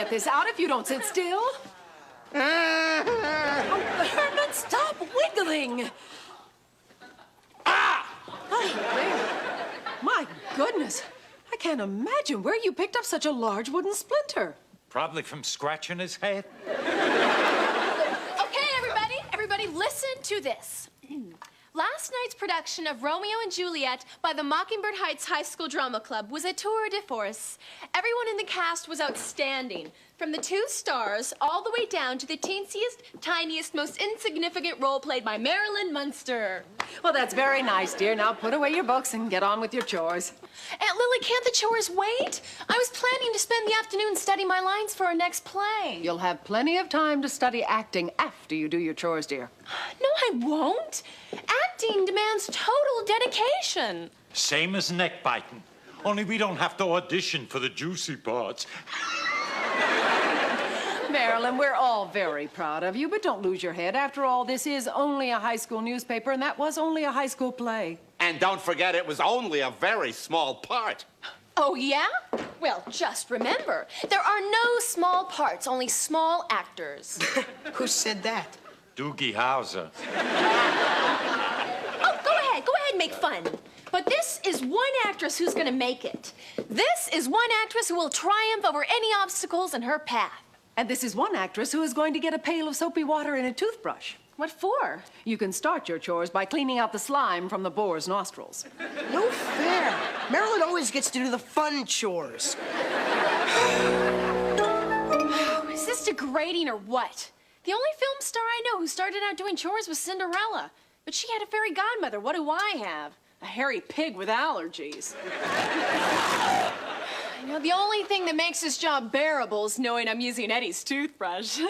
let this out if you don't sit still. Oh, Herman, stop wiggling. Ah! Oh, there. My goodness. I can't imagine where you picked up such a large wooden splinter. Probably from scratching his head. Okay, everybody listen to this. Last night's production of Romeo and Juliet by the Mockingbird Heights High School Drama Club was a tour de force. Everyone in the cast was outstanding, from the 2 stars all the way down to the teensiest, tiniest, most insignificant role played by Marilyn Munster. Well, that's very nice, dear. Now put away your books and get on with your chores. Aunt Lily, can't the chores wait? I was planning to spend the afternoon studying my lines for our next play. You'll have plenty of time to study acting after you do your chores, dear. No, I won't. Acting demands total dedication. Same as neck biting. Only we don't have to audition for the juicy parts. Marilyn, we're all very proud of you, but don't lose your head. After all, this is only a high school newspaper, and that was only a high school play. And don't forget, it was only a very small part. Oh, yeah? Well, just remember, there are no small parts, only small actors. Who said that? Doogie Howser. Oh, go ahead and make fun. But this is one actress who's gonna make it. This is one actress who will triumph over any obstacles in her path. And this is one actress who is going to get a pail of soapy water and a toothbrush. What for? You can start your chores by cleaning out the slime from the boar's nostrils. No fair. Marilyn always gets to do the fun chores. Is this degrading or what? The only film star I know who started out doing chores was Cinderella. But she had a fairy godmother. What do I have? A hairy pig with allergies. You know, the only thing that makes this job bearable is knowing I'm using Eddie's toothbrush.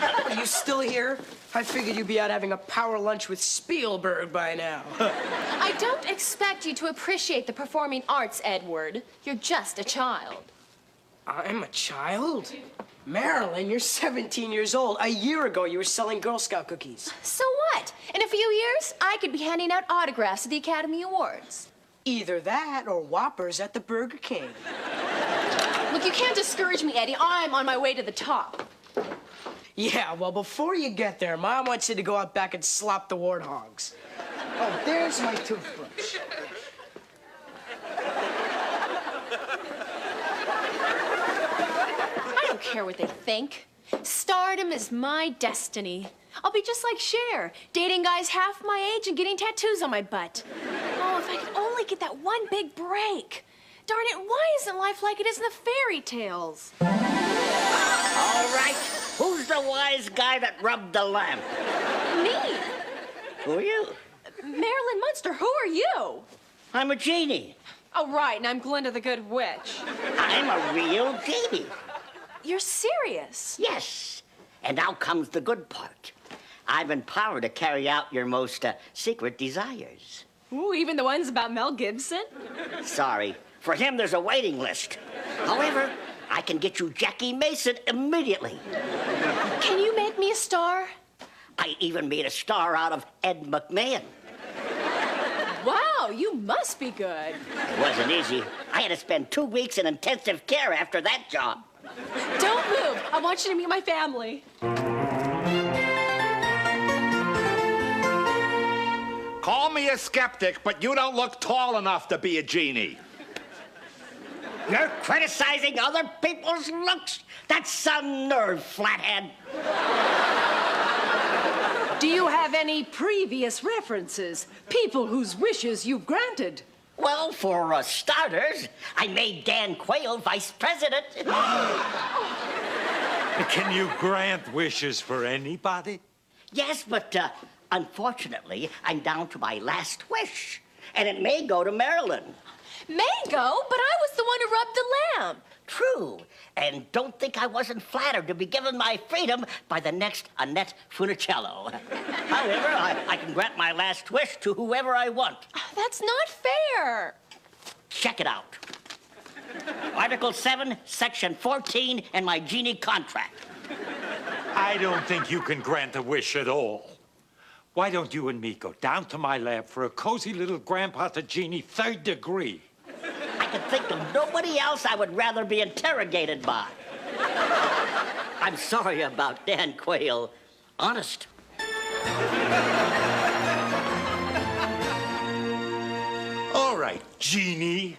Are you still here? I figured you'd be out having a power lunch with Spielberg by now. I don't expect you to appreciate the performing arts, Edward. You're just a child. I'm a child? Marilyn, you're 17 years old. A year ago, you were selling Girl Scout cookies. So what? In a few years, I could be handing out autographs at the Academy Awards. Either that or Whoppers at the Burger King. Look, you can't discourage me, Eddie. I'm on my way to the top. Yeah, well, before you get there, Mom wants you to go out back and slop the warthogs. Oh, there's my toothbrush. I don't care what they think. Stardom is my destiny. I'll be just like Cher, dating guys half my age and getting tattoos on my butt. Oh, if I could only get that one big break. Darn it, why isn't life like it is in the fairy tales? All right, who's the wise guy that rubbed the lamp? Me? Who are you? Marilyn Munster, who are you? I'm a genie. Oh, right, and I'm Glinda the Good Witch. I'm a real genie. You're serious? Yes, and now comes the good part. I've been power to carry out your most secret desires. Ooh, even the ones about Mel Gibson? Sorry, for him there's a waiting list. However, I can get you Jackie Mason immediately. Can you make me a star? I even made a star out of Ed McMahon. Wow, you must be good. It wasn't easy. I had to spend 2 weeks in intensive care after that job. Don't move. I want you to meet my family. Call me a skeptic, but you don't look tall enough to be a genie. You're criticizing other people's looks? That's some nerve, flathead. Do you have any previous references? People whose wishes you've granted? Well, for starters, I made Dan Quayle vice president. Can you grant wishes for anybody? Yes, but unfortunately, I'm down to my last wish. And it may go to Marilyn. May go, but I was the one who rubbed the lamp. True. And don't think I wasn't flattered to be given my freedom by the next Annette Funicello. However, I can grant my last wish to whoever I want. That's not fair. Check it out. Article 7, Section 14 in my Genie contract. I don't think you can grant a wish at all. Why don't you and me go down to my lab for a cozy little grandpa to Genie 3rd degree? I can think of nobody else I would rather be interrogated by. I'm sorry about Dan Quayle. Honest. All right, Genie,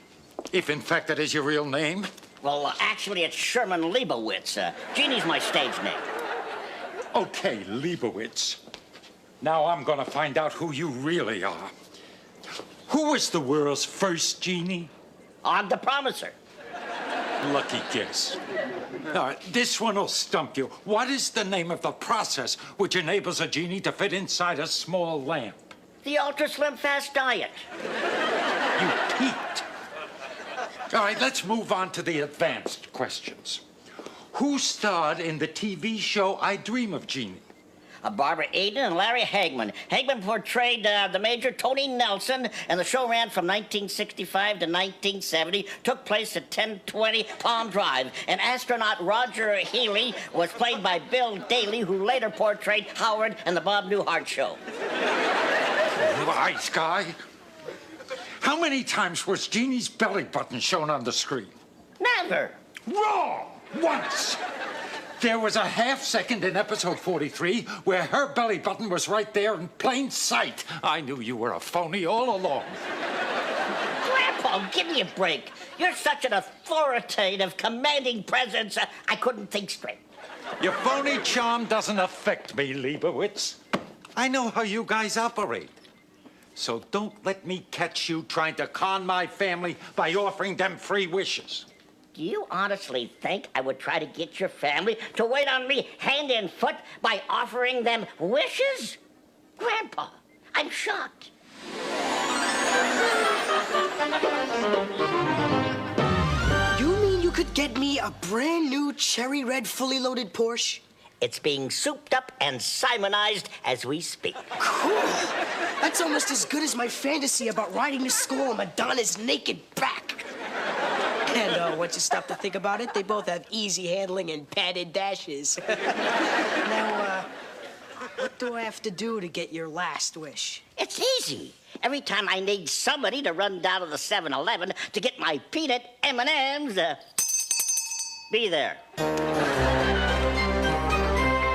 if in fact that is your real name. Well, actually, it's Sherman Leibowitz. Genie's my stage name. Okay, Leibowitz. Now I'm gonna find out who you really are. Who was the world's first genie? I'm the promiser. Lucky guess. All right, this one will stump you. What is the name of the process which enables a genie to fit inside a small lamp? The Ultra Slim Fast Diet. You peaked. All right, let's move on to the advanced questions. Who starred in the TV show I Dream of Genie? Barbara Eden and Larry Hagman. Hagman portrayed the Major Tony Nelson, and the show ran from 1965 to 1970, took place at 1020 Palm Drive. And astronaut Roger Healy was played by Bill Daly, who later portrayed Howard in the Bob Newhart Show. Wise guy. How many times was Genie's belly button shown on the screen? Never. Wrong! Once! There was a half second in episode 43 where her belly button was right there in plain sight. I knew you were a phony all along. Grandpa, give me a break. You're such an authoritative, commanding presence, I couldn't think straight. Your phony charm doesn't affect me, Leibowitz. I know how you guys operate. So don't let me catch you trying to con my family by offering them free wishes. Do you honestly think I would try to get your family to wait on me hand and foot by offering them wishes? Grandpa, I'm shocked. You mean you could get me a brand new cherry red fully loaded Porsche? It's being souped up and Simonized as we speak. Cool. That's almost as good as my fantasy about riding to school on Madonna's naked back. And once you stop to think about it, they both have easy handling and padded dashes. Now, what do I have to do to get your last wish? It's easy. Every time I need somebody to run down to the 7-Eleven to get my peanut M&Ms, be there.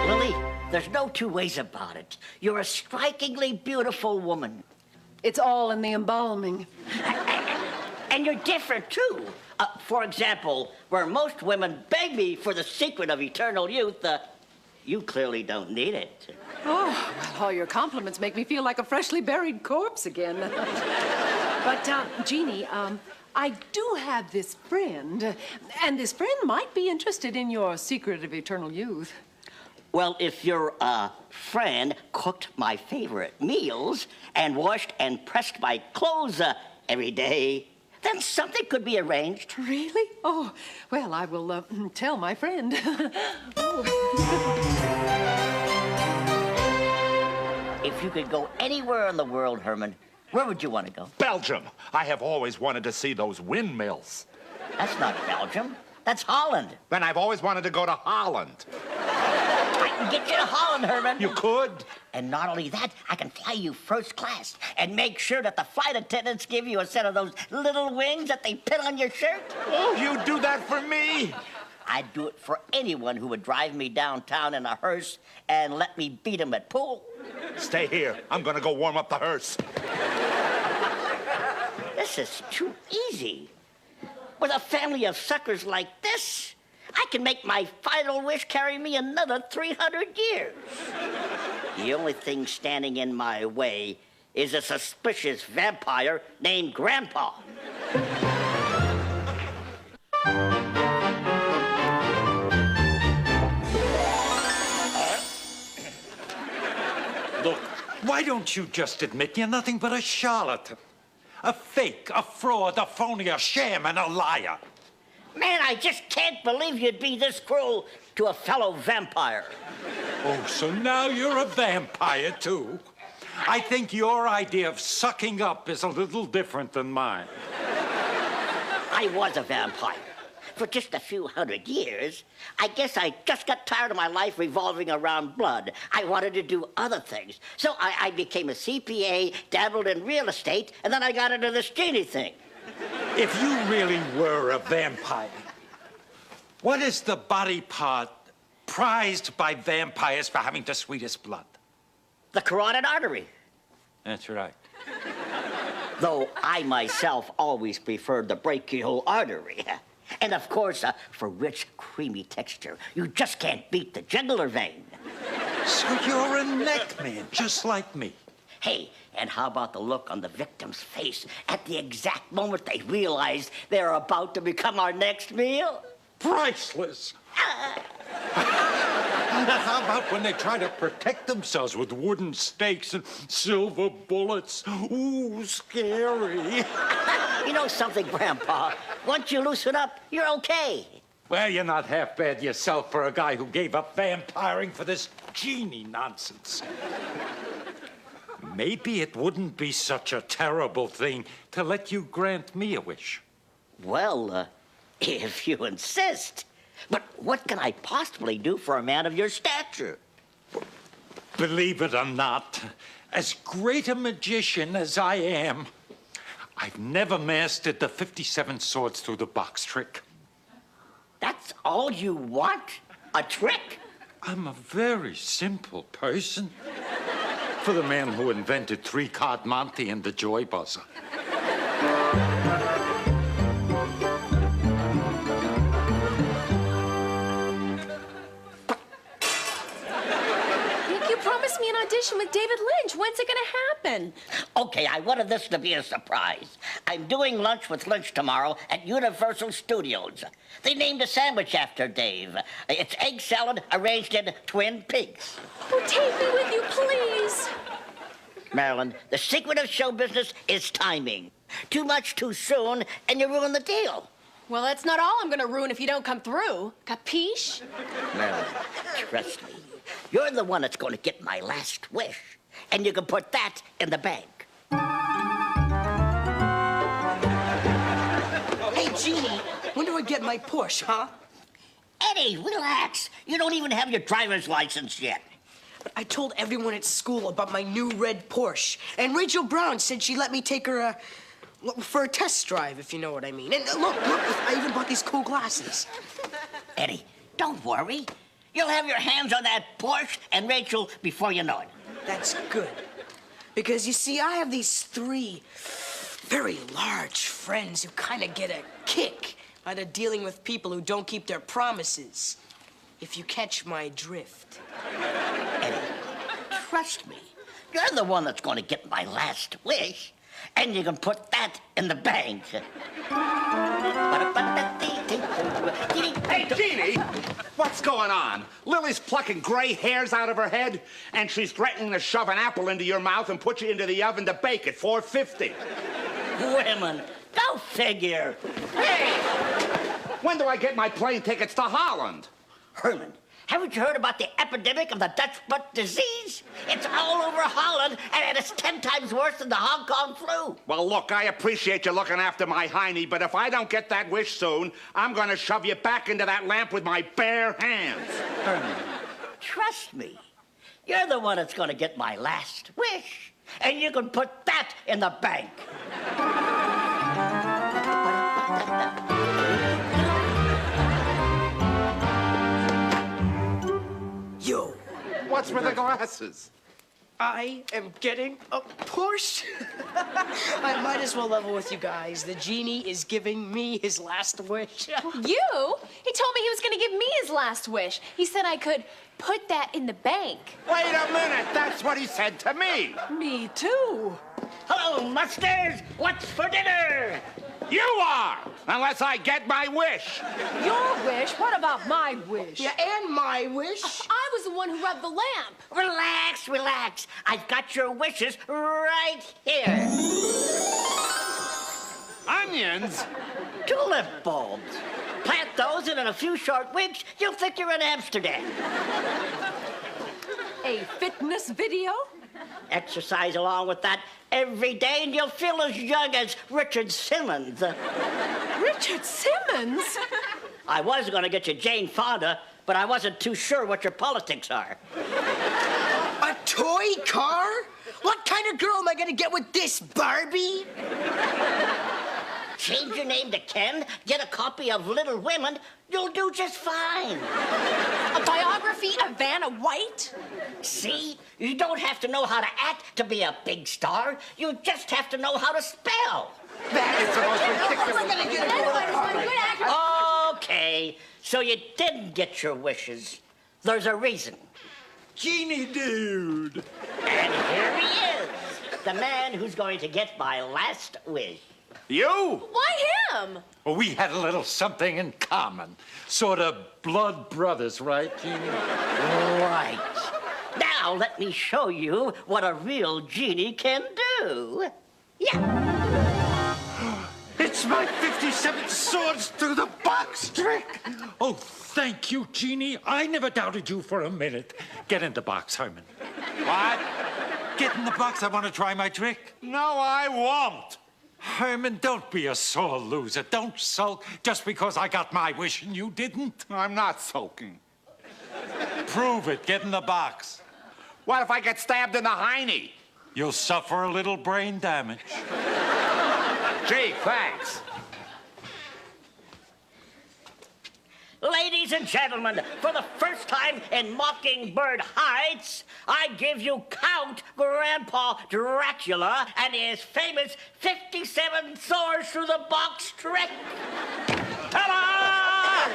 Lily, there's no two ways about it. You're a strikingly beautiful woman. It's all in the embalming. And you're different, too. For example, where most women beg me for the secret of eternal youth, you clearly don't need it. Oh, well, all your compliments make me feel like a freshly buried corpse again. But, Genie, I do have this friend, and this friend might be interested in your secret of eternal youth. Well, if your friend cooked my favorite meals and washed and pressed my clothes every day, then something could be arranged. Really? Oh, well, I will tell my friend. Oh. If you could go anywhere in the world, Herman, where would you want to go? Belgium. I have always wanted to see those windmills. That's not Belgium. That's Holland. Then I've always wanted to go to Holland. I can get you to Holland, Herman. You could? And not only that, I can fly you first class and make sure that the flight attendants give you a set of those little wings that they pin on your shirt. Oh, you'd do that for me? I'd do it for anyone who would drive me downtown in a hearse and let me beat him at pool. Stay here. I'm gonna go warm up the hearse. This is too easy. With a family of suckers like this, I can make my final wish carry me another 300 years. The only thing standing in my way is a suspicious vampire named Grandpa. Look, why don't you just admit you're nothing but a charlatan? A fake, a fraud, a phony, a sham, and a liar. Man, I just can't believe you'd be this cruel to a fellow vampire. Oh, so now you're a vampire, too? I think your idea of sucking up is a little different than mine. I was a vampire for just a few hundred years. I guess I just got tired of my life revolving around blood. I wanted to do other things. So I became a CPA, dabbled in real estate, and then I got into this Genie thing. If you really were a vampire, what is the body part prized by vampires for having the sweetest blood? The carotid artery. That's right. Though I myself always preferred the brachial artery. And of course, for rich, creamy texture, you just can't beat the jugular vein. So you're a neck man, just like me. Hey, and how about the look on the victim's face at the exact moment they realize they're about to become our next meal? Priceless. How about when they try to protect themselves with wooden stakes and silver bullets? Ooh, scary. You know something, Grandpa? Once you loosen up, you're okay. Well, you're not half bad yourself for a guy who gave up vampiring for this Genie nonsense. Maybe it wouldn't be such a terrible thing to let you grant me a wish. Well, if you insist. But what can I possibly do for a man of your stature? Believe it or not, as great a magician as I am, I've never mastered the 57 swords through the box trick. That's all you want? A trick? I'm a very simple person. For the man who invented three-card Monte and the Joy Buzzer. Nick, you promised me an audition with David Lynch. When's it gonna happen? Okay, I wanted this to be a surprise. I'm doing lunch with Lynch tomorrow at Universal Studios. They named a sandwich after Dave. It's egg salad arranged in twin pigs. Oh, take me with you, please. Marilyn, the secret of show business is timing. Too much too soon, and you ruin the deal. Well, that's not all I'm gonna ruin if you don't come through. Capiche? Marilyn, trust me. You're the one that's going to get my last wish, and you can put that in the bank. Hey, Genie, when do I get my push, huh? Eddie, relax. You don't even have your driver's license yet. But I told everyone at school about my new red Porsche, and Rachel Brown said she'd let me take her for a test drive, if you know what I mean. And look, I even bought these cool glasses. Eddie, don't worry. You'll have your hands on that Porsche and Rachel before you know it. That's good. Because, you see, I have these three very large friends who kind of get a kick out of dealing with people who don't keep their promises. If you catch my drift. Eddie, trust me. You're the one that's going to get my last wish, and you can put that in the bank. Hey, Genie! What's going on? Lily's plucking gray hairs out of her head, and she's threatening to shove an apple into your mouth and put you into the oven to bake at 450. Women, go figure. Hey! When do I get my plane tickets to Holland? Herman, haven't you heard about the epidemic of the Dutch butt disease? It's all over Holland, and it's 10 times worse than the Hong Kong flu. Well, look, I appreciate you looking after my hiney, but if I don't get that wish soon, I'm gonna shove you back into that lamp with my bare hands. Herman, trust me. You're the one that's gonna get my last wish, and you can put that in the bank. Yo, What's with the glasses? I am getting a Porsche. I might as well level with you guys. The Genie is giving me his last wish. You? He told me he was gonna give me his last wish. He said I could put that in the bank. Wait a minute, that's what he said to me. Me too. Hello, Munsters. What's for dinner? You are, unless I get my wish. Your wish? What about my wish? Yeah, and my wish. I was the one who rubbed the lamp. Relax, relax. I've got your wishes right here. Onions? Tulip bulbs. Plant those, and in a few short weeks, you'll think you're in Amsterdam. A fitness video? Exercise along with that every day, and you'll feel as young as Richard Simmons. Richard Simmons? I was going to get you Jane Fonda, but I wasn't too sure what your politics are. A toy car? What kind of girl am I gonna get with this, Barbie? change your name to Ken, get a copy of Little Women, you'll do just fine. A biography of Vanna White? See? You don't have to know how to act to be a big star. You just have to know how to spell. That is the most ridiculous. Okay, so you didn't get your wishes. There's a reason. Genie dude. And here he is, the man who's going to get my last wish. You? Why him? Well, we had a little something in common. Sort of blood brothers, right, Genie? Right. Now let me show you what a real genie can do. Yeah. It's my 57 swords through the box trick. Oh, thank you, Genie. I never doubted you for a minute. Get in the box, Herman. What? Get in the box. I want to try my trick. No, I won't. Herman, don't be a sore loser. Don't sulk just because I got my wish and you didn't. I'm not sulking. Prove it. Get in the box. What if I get stabbed in the hiney? You'll suffer a little brain damage. Gee, thanks. Ladies and gentlemen, for the first time in Mockingbird Heights, I give you Count Grandpa Dracula and his famous 57 swords through the box trick. Ta-da!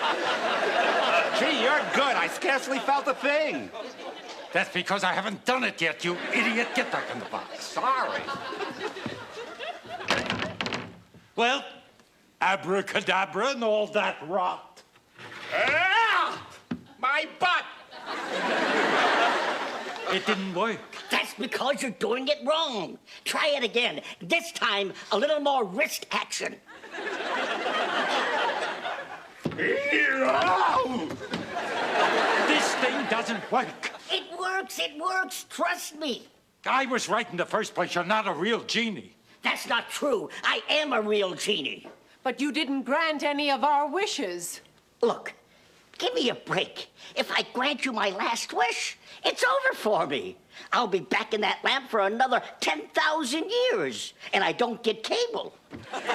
Gee, you're good. I scarcely felt a thing. That's because I haven't done it yet, you idiot. Get back in the box. Sorry. Well, abracadabra and all that rot. Ah! My butt! It didn't work. That's because you're doing it wrong. Try it again. This time, a little more wrist action. This thing doesn't work. It works, trust me. I was right in the first place. You're not a real genie. That's not true. I am a real genie. But you didn't grant any of our wishes. Look, give me a break. If I grant you my last wish, it's over for me. I'll be back in that lamp for another 10,000 years, and I don't get cable.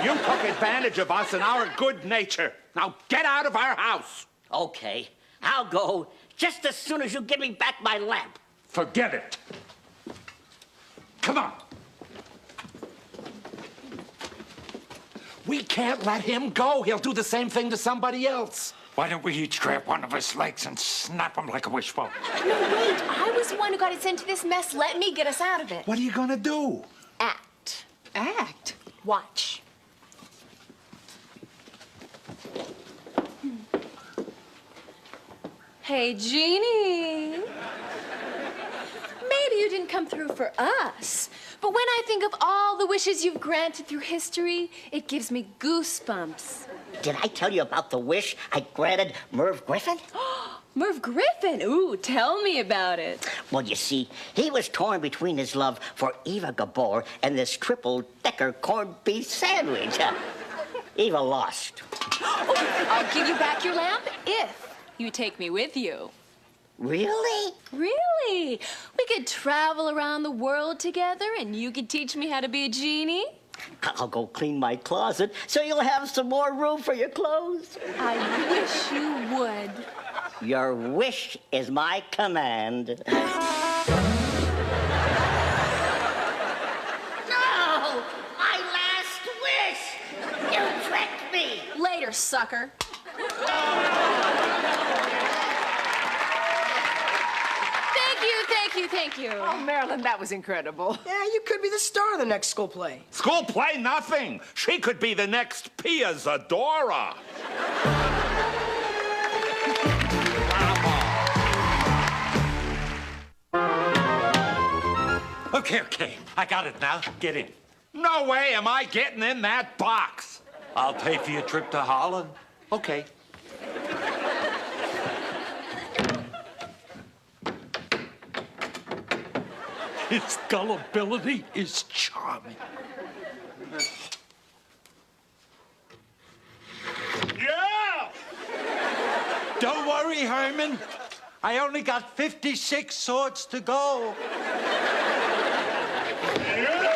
You took advantage of us and our good nature. Now get out of our house. Okay, I'll go just as soon as you give me back my lamp. Forget it. Come on. We can't let him go. He'll do the same thing to somebody else. Why don't we each grab one of his legs and snap him like a wishbone? No, wait. I was the one who got us into this mess. Let me get us out of it. What are you gonna do? Act. Act? Watch. Hey, Genie. Maybe you didn't come through for us, but when I think of all the wishes you've granted through history, it gives me goosebumps. Did I tell you about the wish I granted Merv Griffin? Merv Griffin? Ooh, tell me about it. Well, you see, he was torn between his love for Eva Gabor and this triple-decker corned beef sandwich. Eva lost. I'll give you back your lamp if you take me with you. Really? Really? We could travel around the world together and you could teach me how to be a genie? I'll go clean my closet so you'll have some more room for your clothes. I wish you would. Your wish is my command. No! My last wish! You tricked me! Later, sucker. Thank you. Oh, Marilyn, that was incredible. Yeah, you could be the star of the next school play. School play nothing. She could be the next Pia Zadora. Okay. I got it now. Get in. No way am I getting in that box. I'll pay for your trip to Holland. Okay. His gullibility is charming. Yeah! Don't worry, Herman. I only got 56 swords to go. Yeah!